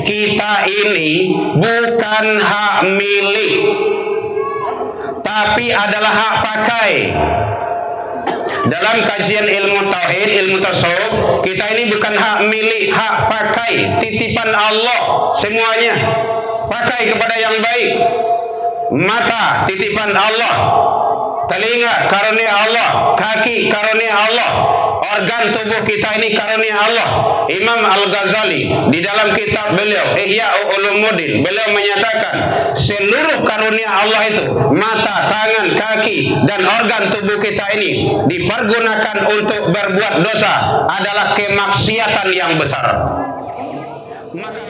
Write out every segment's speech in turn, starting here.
kita ini bukan hak milik, tapi adalah hak pakai. Dalam kajian ilmu tauhid, ilmu tasawuf, kita ini bukan hak milik, hak pakai, titipan Allah semuanya. Pakai kepada yang baik. Mata titipan Allah, telinga karunia Allah, kaki karunia Allah, organ tubuh kita ini karunia Allah. Imam Al-Ghazali di dalam kitab beliau Ihya Ulumuddin, beliau menyatakan seluruh karunia Allah itu, mata, tangan, kaki dan organ tubuh kita ini dipergunakan untuk berbuat dosa adalah kemaksiatan yang besar. Maka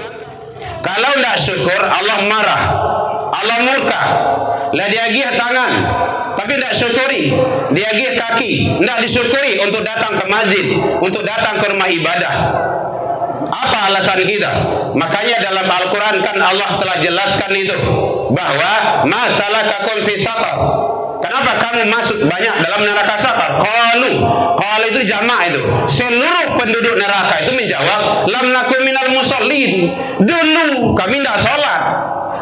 kalau tidak syukur, Allah marah, Allah murka. Lah dia gih tangan, tapi tidak syukuri. Dia gih kaki, tidak disyukuri untuk datang ke masjid, untuk datang ke rumah ibadah. Apa alasan kita? Makanya dalam Al-Quran kan Allah telah jelaskan itu, bahwa masalakakum fi saqar. Kenapa kamu masuk banyak dalam neraka sakar? Qalu itu jamak itu. Seluruh penduduk neraka itu menjawab, lam nakum minal musallin. Dulu kami tidak sholat.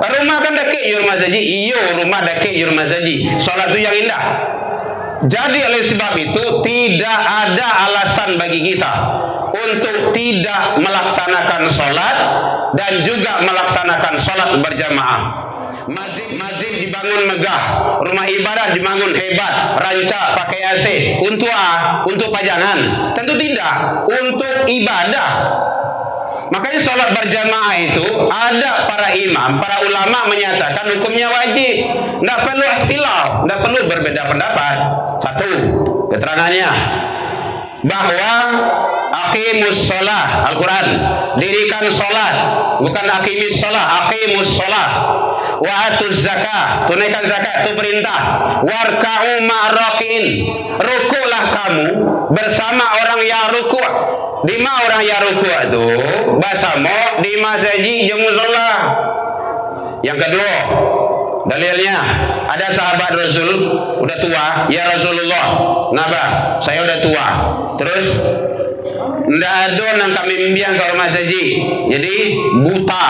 Rumah kan dake rumah saji. Iyo rumah dake rumah saji. Sholat itu yang indah. Jadi oleh sebab itu tidak ada alasan bagi kita untuk tidak melaksanakan sholat dan juga melaksanakan sholat berjamaah. Masjid dibangun megah, rumah ibadah dibangun hebat, rancak, pakai AC. Untuk apa? Untuk pajangan? Tentu tidak. Untuk ibadah. Makanya sholat berjamaah itu ada para imam, para ulama menyatakan hukumnya wajib. Tidak perlu ikhtilaf, tidak perlu berbeda pendapat. Satu, keterangannya bahwa aqimus sholah, Al-Quran, dirikan sholat, bukan aqimis sholah, aqimus sholah, wa atuz zakah, tunaikan zakat, itu perintah. Warka'u ma'rakin, rukulah kamu bersama orang yang ruku'. Di mana orang yang ruku' itu bahasa mo di masjid jeung mushola. Yang kedua, dalilnya ada sahabat Rasul udah tua, ya Rasulullah, napa? Saya udah tua. Terus ndak ada yang kami membiang ke rumah saji, jadi buta.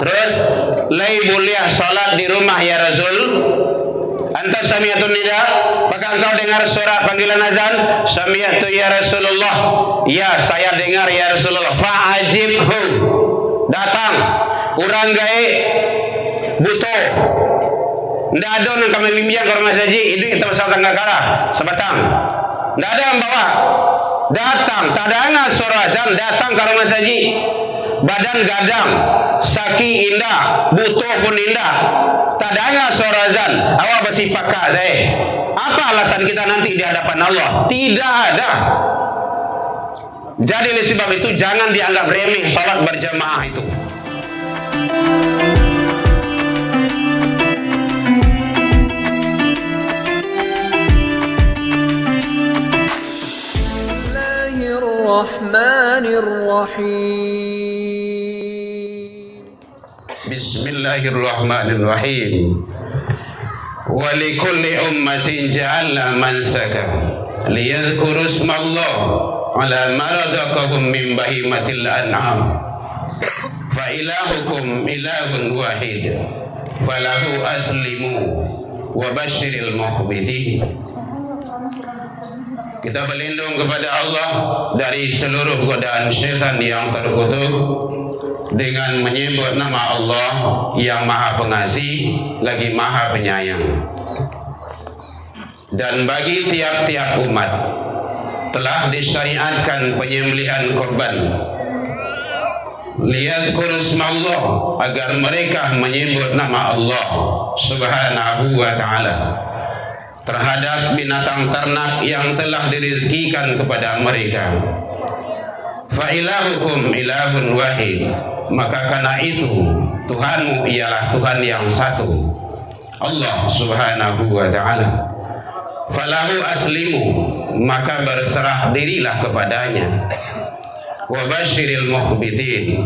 Terus lay boleh salat di rumah ya Rasul. Anta sami'atun nida, apakah engkau dengar suara panggilan azan? Sami'atu ya Rasulullah. Ya, saya dengar ya Rasulullah. Fa'ajibhu, datang urang gae butuh. Ndak ada yang kami membiang ke rumah saji, itu kita pasal tangga kara sebatang. Ndak ada yang bawa. Datang, tak ada suara azan, datang ke rumah saji. Badan gadang, saki indah, butuh pun indah. Tak ada suara azan, awak bersih pakak saya. Apa alasan kita nanti di hadapan Allah? Tidak ada. Jadi oleh sebab itu jangan dianggap remeh salat berjamaah itu. Bismillahirrahmanirrahim. Wa likulli ummatin ja'alna mansaka liyadhkuru ismallah ala ma razaqahum min bahimatil an'am. Fa ilahukum ilahun wahid falahu aslimu wa basyiril mukhbitin. Kita berlindung kepada Allah dari seluruh godaan syaitan yang terkutuk dengan menyebut nama Allah yang Maha Pengasih lagi Maha Penyayang. Dan bagi tiap-tiap umat telah disyariatkan penyembelihan korban, liyadhkuru ismallah, agar mereka menyebut nama Allah Subhanahu wa ta'ala terhadap binatang ternak yang telah dirizkikan kepada mereka. Fa ilahukum ilahun wahid, maka karena itu Tuhanmu ialah Tuhan yang satu, Allah Subhanahu wa ta'ala. Falahu aslimu, maka berserah dirilah kepadanya. Wa basyiril mukhbitin,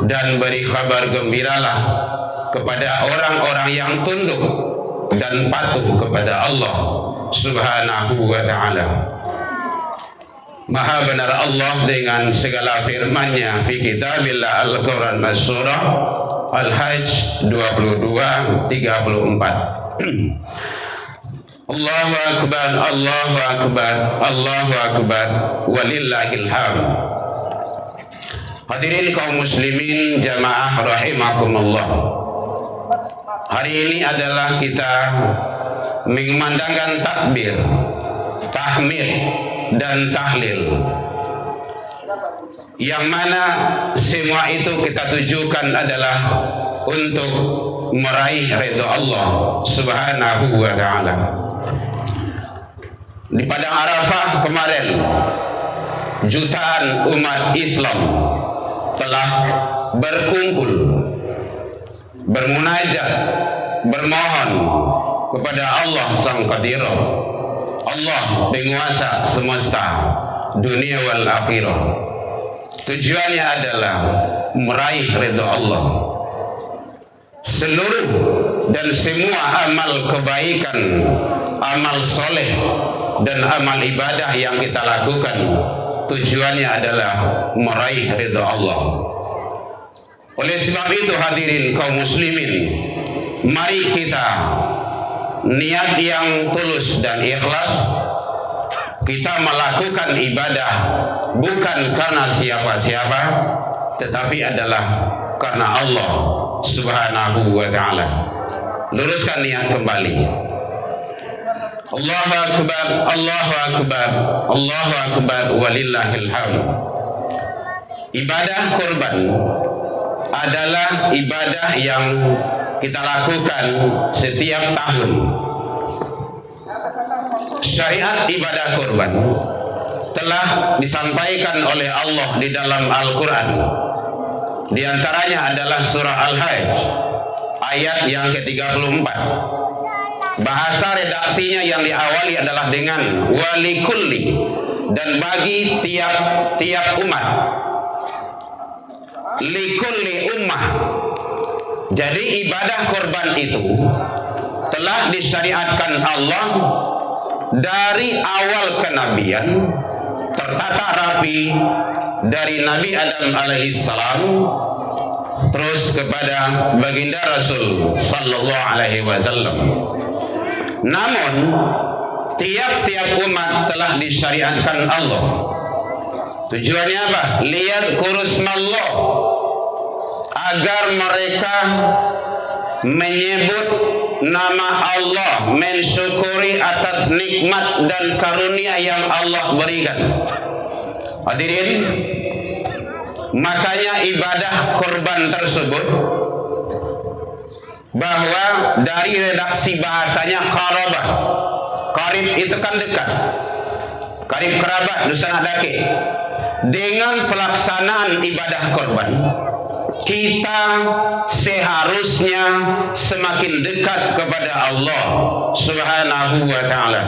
dan beri kabar gembiralah kepada orang-orang yang tunduk dan patuh kepada Allah Subhanahu wa ta'ala. Maha benar Allah dengan segala firman-Nya fi kitabillah Al-Quran Surah Al-Hajj 22-34. Allahu Akbar, Allahu Akbar, Allahu Akbar, walillahil hamd. Hadirin kaum muslimin jamaah rahimakumullah. Hari ini adalah kita mengumandangkan takbir, tahmid dan tahlil, yang mana semua itu kita tujukan adalah untuk meraih ridha Allah Subhanahu wa ta'ala. Di padang Arafah kemarin, jutaan umat Islam telah berkumpul, bermunajat, bermohon kepada Allah Sang Qadir, Allah penguasa semesta dunia wal akhirah. Tujuannya adalah meraih ridha Allah. Seluruh dan semua amal kebaikan, amal soleh dan amal ibadah yang kita lakukan, tujuannya adalah meraih ridha Allah. Oleh sebab itu hadirin kaum muslimin, mari kita niat yang tulus dan ikhlas, kita melakukan ibadah bukan karena siapa-siapa, tetapi adalah karena Allah Subhanahu wa ta'ala. Luruskan niat kembali. Allahu Akbar, Allahu Akbar, Allahu Akbar, walillahil hamd. Ibadah kurban adalah ibadah yang kita lakukan setiap tahun. Syariat ibadah kurban telah disampaikan oleh Allah di dalam Al-Quran. Di antaranya adalah surah Al-Hajj ayat yang ke-34. Bahasa redaksinya yang diawali adalah dengan walikulli, dan bagi tiap umat, likulli ummah. Jadi ibadah kurban itu telah disyariatkan Allah dari awal kenabian, tertata rapi dari Nabi Adam alaihissalam terus kepada baginda Rasul sallallahu alaihi wasallam. Namun tiap-tiap umat telah disyariatkan Allah. Tujuannya apa? Liyadhkuru smallah, agar mereka menyebut nama Allah, mensyukuri atas nikmat dan karunia yang Allah berikan. Hadirin, makanya ibadah kurban tersebut, bahwa dari redaksi bahasanya qarabah, qarib itu kan dekat, qarib kerabat, sanak dake. Dengan pelaksanaan ibadah kurban, kita seharusnya semakin dekat kepada Allah Subhanahu wa ta'ala.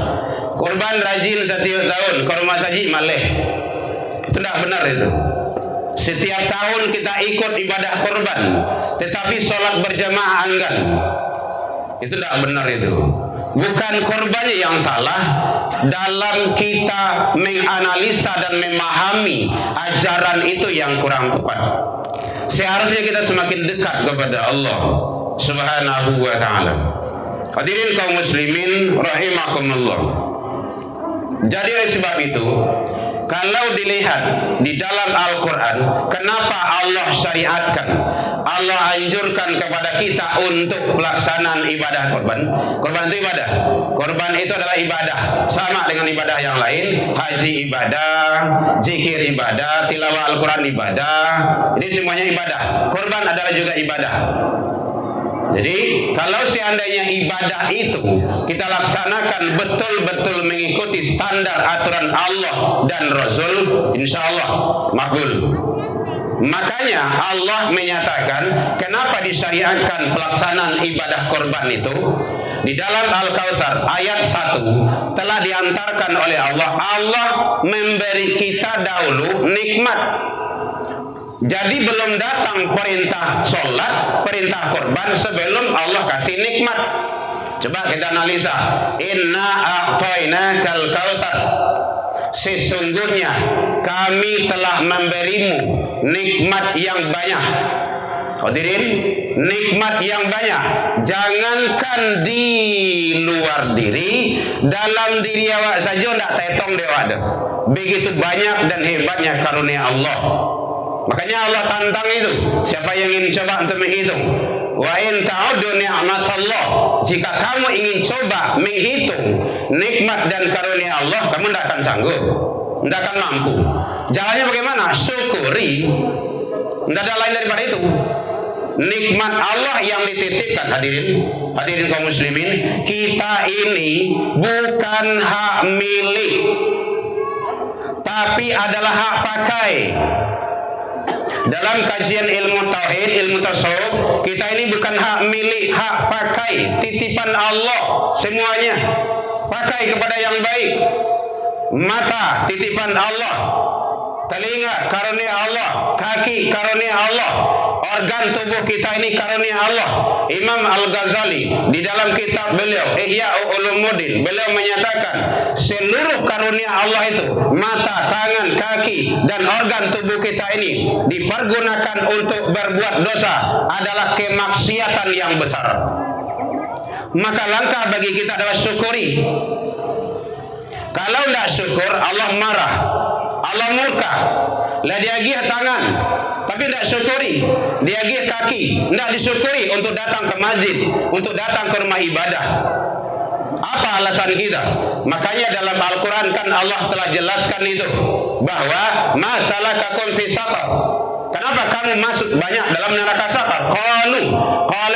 Kurban rajin setiap tahun, kurma saji maleh, itu tidak benar itu. Setiap tahun kita ikut ibadah kurban, tetapi sholat berjamaah enggan, itu tidak benar itu. Bukan kurbannya yang salah, dalam kita menganalisa dan memahami ajaran itu yang kurang tepat. Seharusnya kita semakin dekat kepada Allah Subhanahu wa ta'ala. Hadirin kaum muslimin rahimakumullah. Jadi oleh sebab itu, kalau dilihat di dalam Al-Quran, kenapa Allah syariatkan, Allah anjurkan kepada kita untuk pelaksanaan ibadah kurban. Kurban itu ibadah. Kurban itu adalah ibadah, sama dengan ibadah yang lain. Haji ibadah, zikir ibadah, tilawah Al-Quran ibadah. Ini semuanya ibadah. Kurban adalah juga ibadah. Jadi kalau seandainya ibadah itu kita laksanakan betul-betul mengikuti standar aturan Allah dan Rasul, insya Allah makbul. Makanya Allah menyatakan kenapa disyariatkan pelaksanaan ibadah kurban itu. Di dalam Al-Kautsar ayat 1 telah diantarkan oleh Allah. Allah memberi kita dahulu nikmat. Jadi belum datang perintah sholat, perintah kurban sebelum Allah kasih nikmat. Coba kita analisa. Inna a'tainakal kautsar. sesungguhnya kami telah memberimu nikmat yang banyak. Hadirin, nikmat yang banyak. Jangankan di luar diri, dalam diri awak saja ndak tetong dewa ada. Begitu banyak dan hebatnya karunia Allah. Makanya Allah tantang itu. Siapa yang ingin coba untuk menghitung? Wa in ta'uddu ni'matallah. Jika kamu ingin coba menghitung nikmat dan karunia Allah, kamu tidak akan sanggup, tidak akan mampu. Jalannya bagaimana? Syukuri. Tidak ada lain daripada itu. Nikmat Allah yang dititipkan, hadirin kaum muslimin, kita ini bukan hak milik, tapi adalah hak pakai. Dalam kajian ilmu tauhid, ilmu tasawuf, kita ini bukan hak milik, hak pakai, titipan Allah semuanya. Pakai kepada yang baik. Mata, titipan Allah. Telinga, karunia Allah. Kaki, karunia Allah. Organ tubuh kita ini karunia Allah. Imam Al-Ghazali di dalam kitab beliau Ihya Ulumuddin, beliau menyatakan seluruh karunia Allah itu, mata, tangan, kaki dan organ tubuh kita ini dipergunakan untuk berbuat dosa adalah kemaksiatan yang besar. Maka langkah bagi kita adalah syukuri. Kalau tidak syukur, Allah marah, Allah murka. Lah dia gih tangan, tapi tidak syukuri. Dia gih kaki, tidak disyukuri untuk datang ke masjid, untuk datang ke rumah ibadah. Apa alasan kita? Makanya dalam Al-Quran kan Allah telah jelaskan itu, bahwa masalakakum fi saqar. Kenapa kamu masuk banyak dalam neraka sakar? Qalu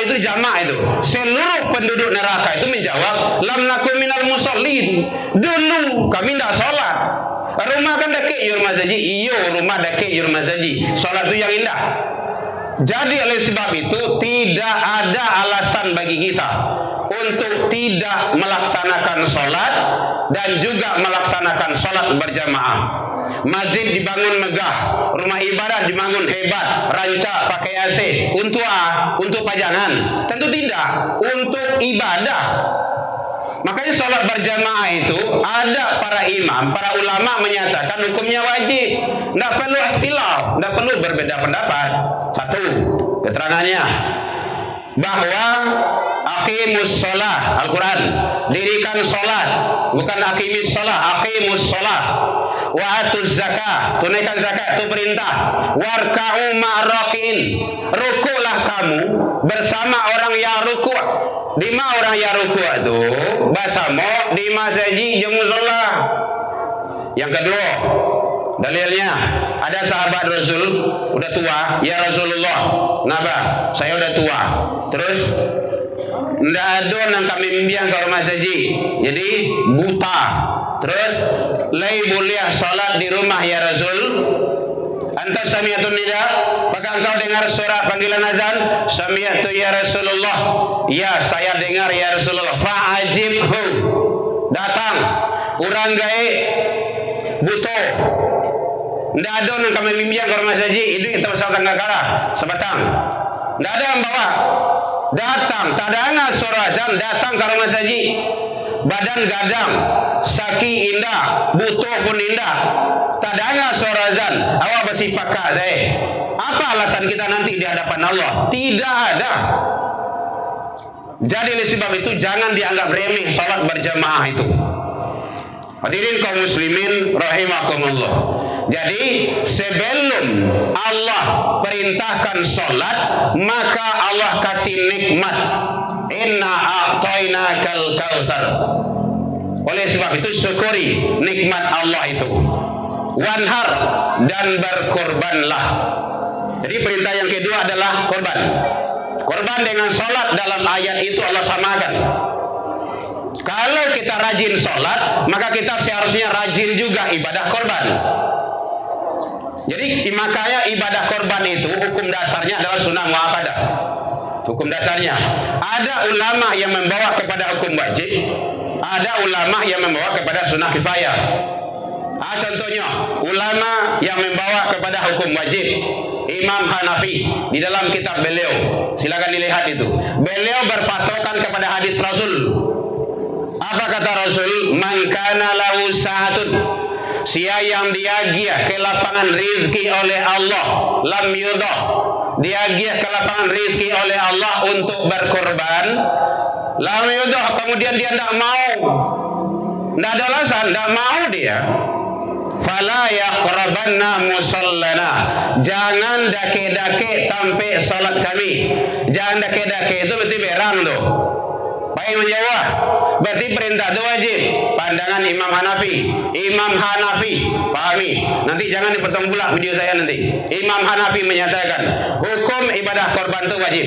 itu jamak itu. Seluruh penduduk neraka itu menjawab, lam nakum minal musallin. Dulu kami tidak sholat. Rumah kan dekat rumah saji. Iyo, rumah dekat rumah saji. Sholat itu yang indah. Jadi oleh sebab itu tidak ada alasan bagi kita untuk tidak melaksanakan sholat dan juga melaksanakan sholat berjamaah. Masjid dibangun megah, rumah ibadah dibangun hebat, rancak, pakai AC. Untuk apa? Untuk pajangan? Tentu tidak. Untuk ibadah. Makanya sholat berjamaah itu ada para imam, para ulama menyatakan hukumnya wajib. Tidak perlu ikhtilaf, tidak perlu berbeda pendapat. Satu, keterangannya bahwa aqimus sholah, Al-Quran, dirikan sholat, bukan aqimis sholah, aqimus sholah. Wa atuz zakah, tunaikan zakat, itu perintah. Warka'u ma'raki'in, rukulah kamu bersama orang yang rukuk. Di mana orang yang rukuk itu? Basamo di masjid jeung musala. Yang kedua, dalilnya ada sahabat Rasul udah tua, ya Rasulullah, kenapa? Saya udah tua. Terus ndak ada yang kami membiang ke rumah saji, jadi buta. Terus lay boleh salat di rumah ya Rasul. Anta sami'atun nida, apakah engkau dengar suara panggilan azan? Sami'atu ya Rasulullah. Ya, saya dengar ya Rasulullah. Fa'ajibhu, datang urang gae butuh. Ndak ada yang kami membiang ke rumah saji, itu kita pasal tangga kara sebatang. Ndak ada yang bawa. Datang, tak ada suara azan, datang ke rumah saji. Badan gadang, saki indah, butuh pun indah. Tak ada suara azan, awak bersifat saya. Apa alasan kita nanti di hadapan Allah? Tidak ada. Jadi oleh sebab itu jangan dianggap remeh salat berjamaah itu. Hadirin kaum muslimin rahimakumullah. Jadi sebelum Allah perintahkan salat, maka Allah kasih nikmat. Inna a'tainakal kautsar. Oleh sebab itu syukuri nikmat Allah itu. Wanhar, dan berkorbanlah. Jadi perintah yang kedua adalah korban. Korban dengan salat dalam ayat itu Allah samakan. Kalau kita rajin sholat, maka kita seharusnya rajin juga ibadah korban. Jadi makanya ibadah korban itu hukum dasarnya adalah sunnah muakkadah. Hukum dasarnya. Ada ulama yang membawa kepada hukum wajib, ada ulama yang membawa kepada sunnah kifayah. Contohnya ulama yang membawa kepada hukum wajib, Imam Hanafi di dalam kitab beliau, silakan dilihat itu. Beliau berpatokan kepada hadis Rasul. Apa kata Rasul? Man kana lahu sa'atun Sia yang diagiah ke lapangan rizki oleh Allah, lam yudah, diagiah ke lapangan rizki oleh Allah untuk berkorban, lam yudah, kemudian dia tidak mau, tidak ada alasan, tidak mau dia. Fala yaqrabanna musallana, jangan dake-dake sampai salat kami. Jangan dake-dake itu berarti berang tuh. Baik menjawab, berarti perintah itu wajib. Pandangan Imam Hanafi, pahami. Nanti jangan dipotong pula video saya nanti. Imam Hanafi menyatakan hukum ibadah korban itu wajib,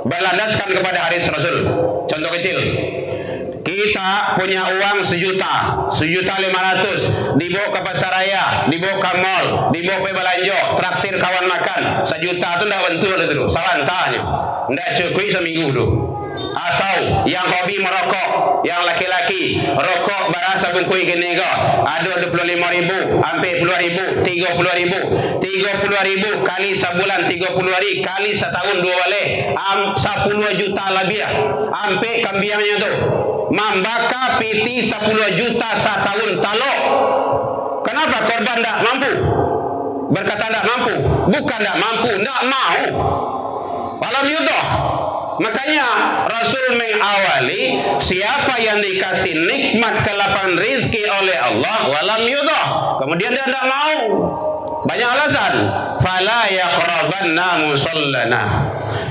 berlandaskan kepada hadis Rasul. Contoh kecil, kita punya uang 1.500.000, dibawa ke pasar raya, dibawa ke mall, dibawa ke belanja, traktir kawan makan, 1 juta itu tidak bentul itu, salah entahnya, tidak cukup seminggu itu. Atau yang hobi merokok, yang laki-laki rokok berasa bungkui gini kok, ada 25.000, hampir 10.000, 30.000, 30.000 kali sebulan 30 hari kali setahun 2 balik, 10 juta lebih, hampir kambiangnya tu. Membaka piti 10 juta setahun talok. Kenapa korban tak mampu? Berkata tak mampu, bukan tak mampu, tak mau. Walam yudah. Makanya Rasul mengawali siapa yang dikasih nikmat kelapangan rizki oleh Allah, walam yudah, kemudian dia tidak mau, banyak alasan. Fala yaqrabanna musallana.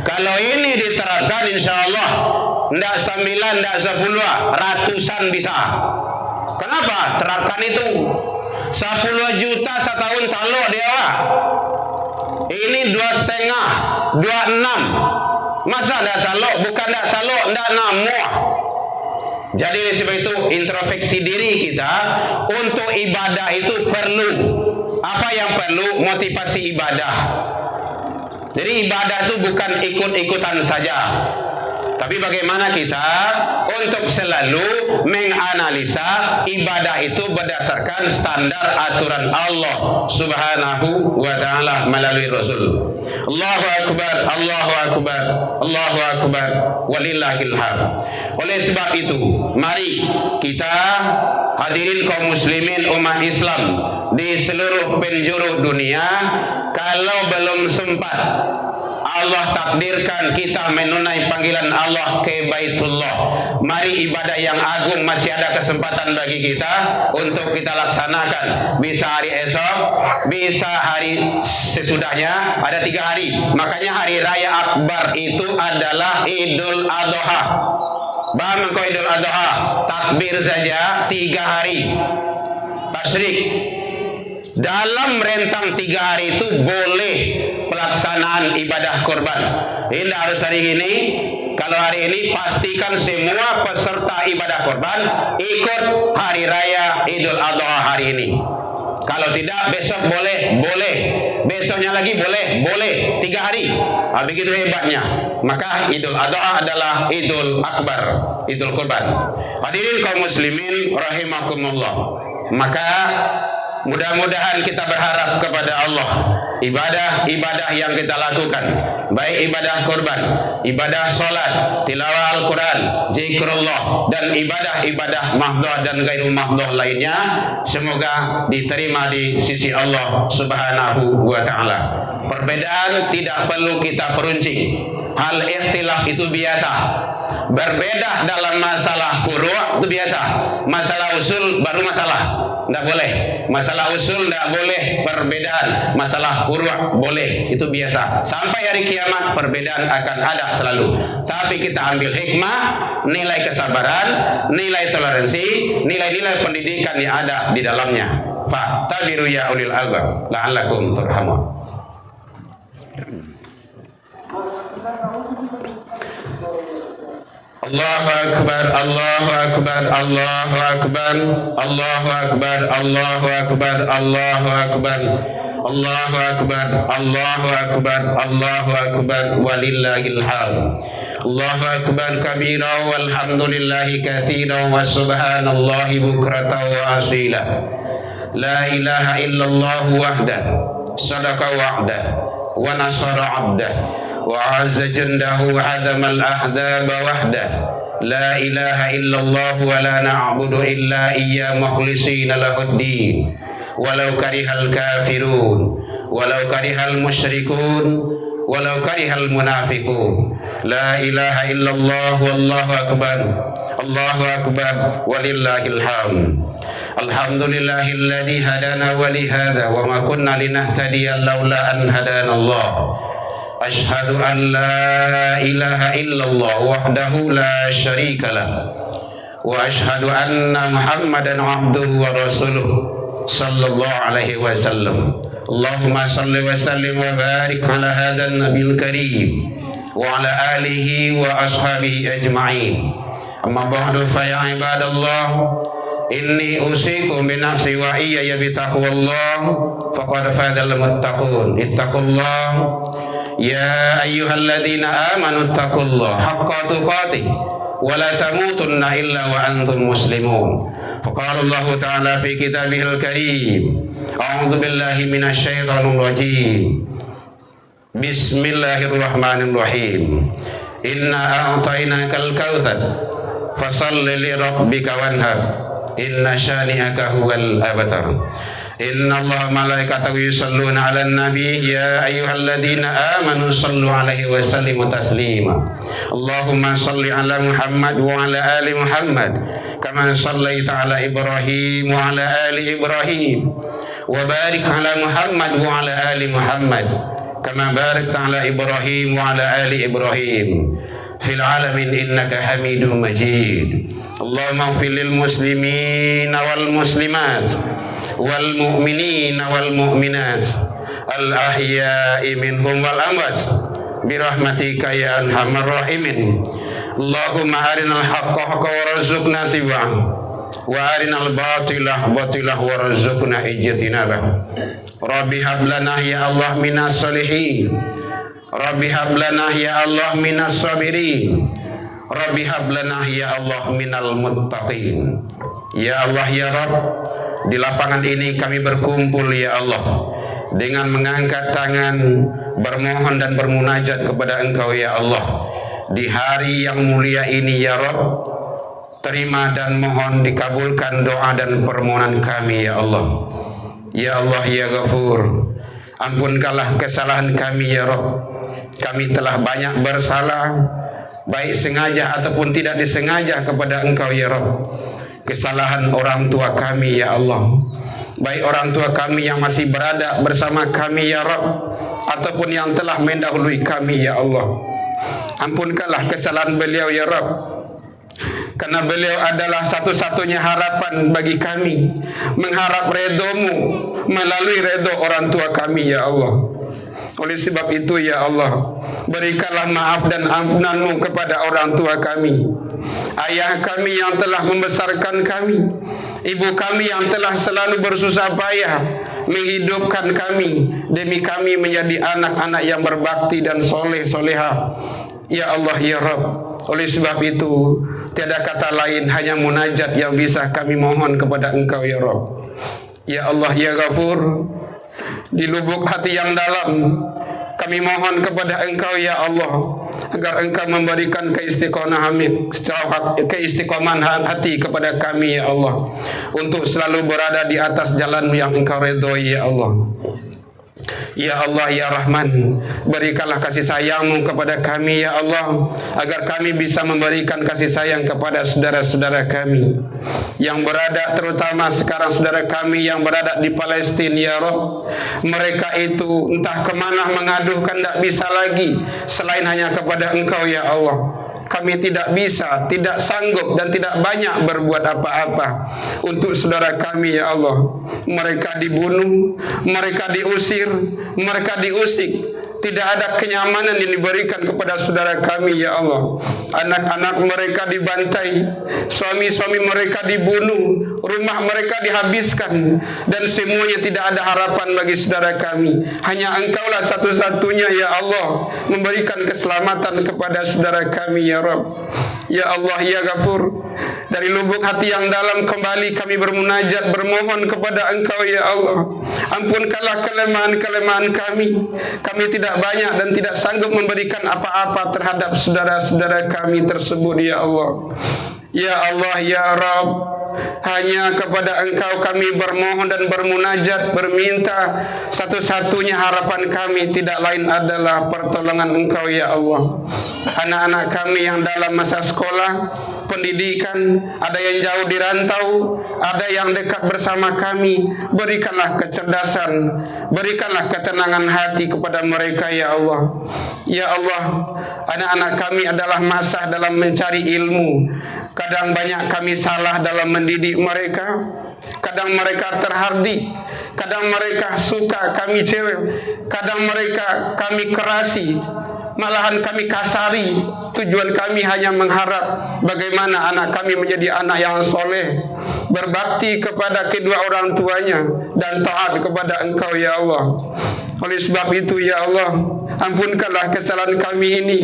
Kalau ini diterapkan, insya Allah tidak 9, tidak 10, ratusan bisa. Kenapa? Terapkan itu. 10 juta setahun taluk dia. Ini 2,5, 26. Masa dah taluk? Bukan dah taluk, dah namuah. Jadi oleh sebab itu introspeksi diri kita untuk ibadah itu perlu. Apa yang perlu? Motivasi ibadah. Jadi ibadah itu bukan ikut-ikutan saja, tapi bagaimana kita untuk selalu menganalisa ibadah itu berdasarkan standar aturan Allah Subhanahu wa ta'ala melalui Rasul. Allahu Akbar, Allahu Akbar, Allahu Akbar, walillahil hamd. Oleh sebab itu, mari kita hadirin kaum muslimin umat Islam di seluruh penjuru dunia, kalau belum sempat Allah takdirkan kita menunai panggilan Allah ke Baitullah, mari ibadah yang agung masih ada kesempatan bagi kita untuk kita laksanakan. Bisa hari esok, bisa hari sesudahnya, ada 3 hari. Makanya hari raya akbar itu adalah Idul Adha. Bang engkau Idul Adha, takbir saja 3 hari tasyrik. Dalam rentang 3 hari itu boleh pelaksanaan ibadah korban. Ini harus hari ini. Kalau hari ini pastikan semua peserta ibadah korban ikut hari raya Idul Adha hari ini. Kalau tidak besok boleh, besoknya lagi boleh 3 hari. Begitu hebatnya. Maka Idul Adha adalah Idul Akbar, Idul Korban. Hadirin kaum muslimin rahimakumullah. Maka mudah-mudahan kita berharap kepada Allah, ibadah-ibadah yang kita lakukan, baik ibadah korban, ibadah solat, tilawah Al-Quran, zikrullah, dan ibadah-ibadah mahdoh dan gairu mahdoh lainnya, semoga diterima di sisi Allah Subhanahu wa ta'ala. Perbedaan tidak perlu kita peruncing. Hal ikhtilaf itu biasa. Berbeda dalam masalah furu' itu biasa. Masalah usul baru masalah. Tidak boleh. Masalah usul tidak boleh perbedaan. Masalah furu' boleh. Itu biasa. Sampai hari kiamat perbedaan akan ada selalu. Tapi kita ambil hikmah, nilai kesabaran, nilai toleransi, nilai-nilai pendidikan yang ada di dalamnya. Fa'tabiru ya ulil albab la'allakum turhamun. Allahu Akbar, Allahu Akbar, Allahu Akbar, Allahu Akbar, Allahu Akbar, Allahu Akbar, Allahu Akbar, Allahu Akbar, Allahu Akbar, walillahil hamd. Allahu Akbar kabira walhamdulillahi katsira wa subhanallahi bukratan wa asila. La ilaha illallah wahdah, sadaqa wa'dah, wa nasara 'abdah. وعز جنده وهزم الأحزاب وحده لا إله إلا الله ولا نعبد إلا إياه مخلصين له الدين ولو كره الكافرون ولو كره المشركون ولو كره المنافقون لا إله إلا الله والله أكبر الله أكبر ولله الحمد الحمد لله الذي هدانا ولهذا وما كنا لنهتدي لولا أن هدانا الله أشهد أن لا إله إلا الله وحده لا شريك له وأشهد أن محمدا عبده ورسوله صلى الله عليه وسلم اللهم صل وسلم وبارك على هذا النبي الكريم وعلى آله وأصحابه أجمعين أما بعد فيا عباد الله إني أوصيكم بنفسي وإياي بتقوى الله فقد فاز المتقون اتقوا الله يا أيها الذين آمنوا اتقوا الله حق تقاته ولا تموتن إلا وأنتم مسلمون فقال الله تعالى في كتابه الكريم أعوذ بالله من الشيطان الرجيم بسم الله الرحمن الرحيم إنا أعطيناك الكوثر فصل لربك وانهر إن شانئك هو الأبتر إن الله ملائكته يصلون على النبي يا أيها الذين آمنوا صلوا عليه وسلموا تسليما اللهم صل على محمد وعلى آل محمد كما صليت على إبراهيم وعلى آل إبراهيم وبارك على محمد وعلى آل محمد كما باركت على إبراهيم وعلى آل إبراهيم في العالمين إنك حميد مجيد اللهم اغفر للمسلمين والمسلمات والمؤمنين والمؤمنات الأحياء منهم والأموات برحمتك يا أرحم الراحمين اللهم أرنا الحق حقا وارزقنا اتباعه وأرنا الباطل باطلا وارزقنا اجتنابه ربي هب لنا يا الله من الصالحين ربي هب لنا يا الله من الصابرين Rabbi hablana ya Allah minal muttaqin. Ya Allah ya Rabb, di lapangan ini kami berkumpul ya Allah dengan mengangkat tangan bermohon dan bermunajat kepada Engkau ya Allah. Di hari yang mulia ini ya Rabb, terima dan mohon dikabulkan doa dan permohonan kami ya Allah. Ya Allah ya Ghafur, ampunkanlah kesalahan kami ya Rabb. Kami telah banyak bersalah, baik sengaja ataupun tidak disengaja kepada Engkau ya Rabb. Kesalahan orang tua kami ya Allah, baik orang tua kami yang masih berada bersama kami ya Rabb, ataupun yang telah mendahului kami ya Allah. Ampunkanlah kesalahan beliau ya Rabb, karena beliau adalah satu-satunya harapan bagi kami, mengharap redha-Mu melalui redha orang tua kami ya Allah. Oleh sebab itu ya Allah, berikanlah maaf dan ampunan-Mu kepada orang tua kami, ayah kami yang telah membesarkan kami, ibu kami yang telah selalu bersusah payah menghidupkan kami demi kami menjadi anak-anak yang berbakti dan soleh-soleha. Ya Allah ya Rabb, oleh sebab itu tiada kata lain, hanya munajat yang bisa kami mohon kepada Engkau ya Rabb. Ya Allah ya Ghafur, di lubuk hati yang dalam kami mohon kepada Engkau ya Allah, agar Engkau memberikan keistiqomahan hati kepada kami ya Allah, untuk selalu berada di atas jalan yang Engkau redhoi ya Allah. Ya Allah ya Rahman, berikanlah kasih sayang-Mu kepada kami ya Allah, agar kami bisa memberikan kasih sayang kepada saudara-saudara kami yang berada, terutama sekarang saudara kami yang berada di Palestina ya Rabb. Mereka itu entah kemana mengaduhkan, tidak bisa lagi selain hanya kepada Engkau ya Allah. Kami tidak bisa, tidak sanggup dan tidak banyak berbuat apa-apa untuk saudara kami ya Allah. Mereka dibunuh, mereka diusir, mereka diusik. Tidak ada kenyamanan yang diberikan kepada saudara kami ya Allah. Anak-anak mereka dibantai, suami-suami mereka dibunuh, rumah mereka dihabiskan, dan semuanya tidak ada harapan bagi saudara kami. Hanya Engkaulah satu-satunya ya Allah memberikan keselamatan kepada saudara kami ya Rabb. Ya Allah, Ya Ghafur, dari lubuk hati yang dalam kembali kami bermunajat, bermohon kepada Engkau ya Allah. Ampunkanlah kelemahan-kelemahan kami. Kami tidak banyak dan tidak sanggup memberikan apa-apa terhadap saudara-saudara kami tersebut ya Allah. Ya Allah, Ya Rabb, hanya kepada Engkau kami bermohon dan bermunajat, berminta. Satu-satunya harapan kami tidak lain adalah pertolongan Engkau ya Allah. Anak-anak kami yang dalam masa sekolah, pendidikan, ada yang jauh di rantau, ada yang dekat bersama kami. Berikanlah kecerdasan, berikanlah ketenangan hati kepada mereka ya Allah. Ya Allah, anak-anak kami adalah masah dalam mencari ilmu. Kadang banyak kami salah dalam mendidik mereka. Kadang mereka terhardik, kadang mereka suka kami cewek, kadang mereka kami kerasi, malahan kami kasari. Tujuan kami hanya mengharap bagaimana anak kami menjadi anak yang soleh, berbakti kepada kedua orang tuanya, dan taat kepada Engkau ya Allah. Oleh sebab itu ya Allah, ampunkanlah kesalahan kami ini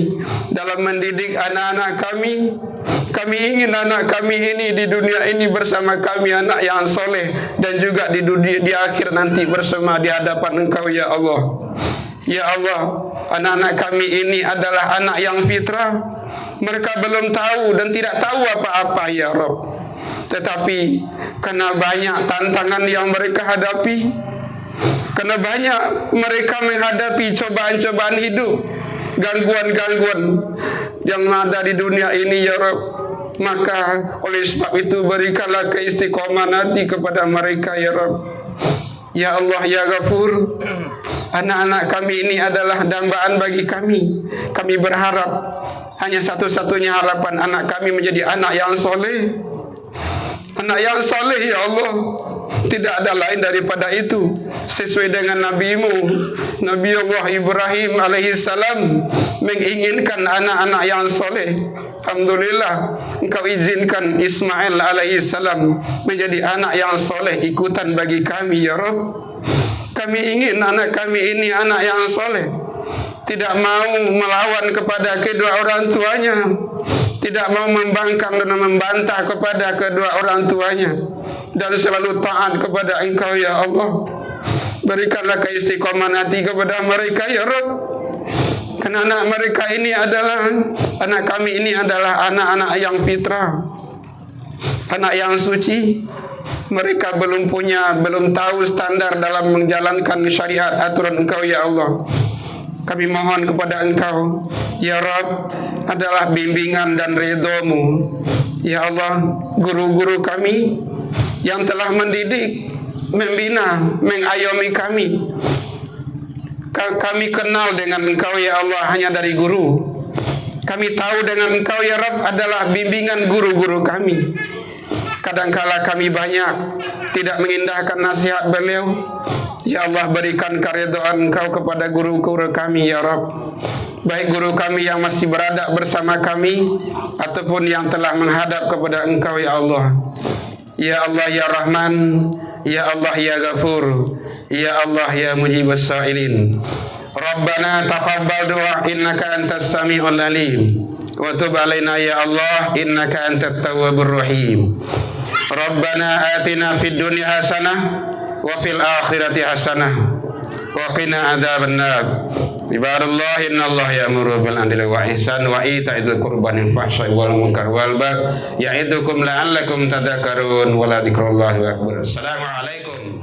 dalam mendidik anak-anak kami. Kami ingin anak kami ini di dunia ini bersama kami anak yang soleh, dan juga di dunia di akhir nanti bersama di hadapan Engkau ya Allah. Ya Allah, anak-anak kami ini adalah anak yang fitrah. Mereka belum tahu dan tidak tahu apa-apa ya Rabb. Tetapi karena banyak tantangan yang mereka hadapi, karena banyak mereka menghadapi cobaan-cobaan hidup, gangguan-gangguan yang ada di dunia ini ya Rabb, maka oleh sebab itu berikanlah keistiqomahan hati kepada mereka ya Rabb. Ya Allah, Ya Ghafur, anak-anak kami ini adalah dambaan bagi kami. Kami berharap hanya satu-satunya harapan anak kami menjadi anak yang soleh. Anak yang soleh ya Allah, tidak ada lain daripada itu. Sesuai dengan Nabi-Mu, Nabi Allah Ibrahim alaihissalam menginginkan anak-anak yang soleh. Alhamdulillah, Engkau izinkan Ismail alaihissalam menjadi anak yang soleh ikutan bagi kami ya Rabb. Kami ingin anak kami ini anak yang soleh, tidak mau melawan kepada kedua orang tuanya, tidak mau membangkang dan membantah kepada kedua orang tuanya, dan selalu taat kepada Engkau ya Allah. Berikanlah keistiqomahan hati kepada mereka ya Rabb. Karena anak mereka ini adalah, anak kami ini adalah anak-anak yang fitrah, anak yang suci. Mereka belum tahu standar dalam menjalankan syariat aturan Engkau ya Allah. Kami mohon kepada Engkau ya Rabb, adalah bimbingan dan ridho-Mu ya Allah. Guru-guru kami yang telah mendidik, membina, mengayomi kami, kami kenal dengan Engkau ya Allah hanya dari guru. Kami tahu dengan Engkau ya Rabb adalah bimbingan guru-guru kami. Kadangkala kami banyak tidak mengindahkan nasihat beliau. Ya Allah, berikan keridhaan Engkau kepada guru-guru kami ya Rabb, baik guru kami yang masih berada bersama kami ataupun yang telah menghadap kepada Engkau ya Allah. Ya Allah ya Rahman, Ya Allah ya Ghafur, Ya Allah ya Mujibus Sa'ilin. Rabbana taqabbal du'a innaka antas sami'ul alim, wa tub alaina ya Allah innaka antat tawwabur rahim. Rabbana atina fid dunya hasanah wa fil akhirati hasanah wa qina adzabannar. Ibadallah, innallaha ya'muru bil adli wa ihsan wa ita'il qurba wal fahsya'i wal munkar wal baghi ya'idukum la'allakum tadhakkarun wa la dzikrullahi akbar. Assalamu alaikum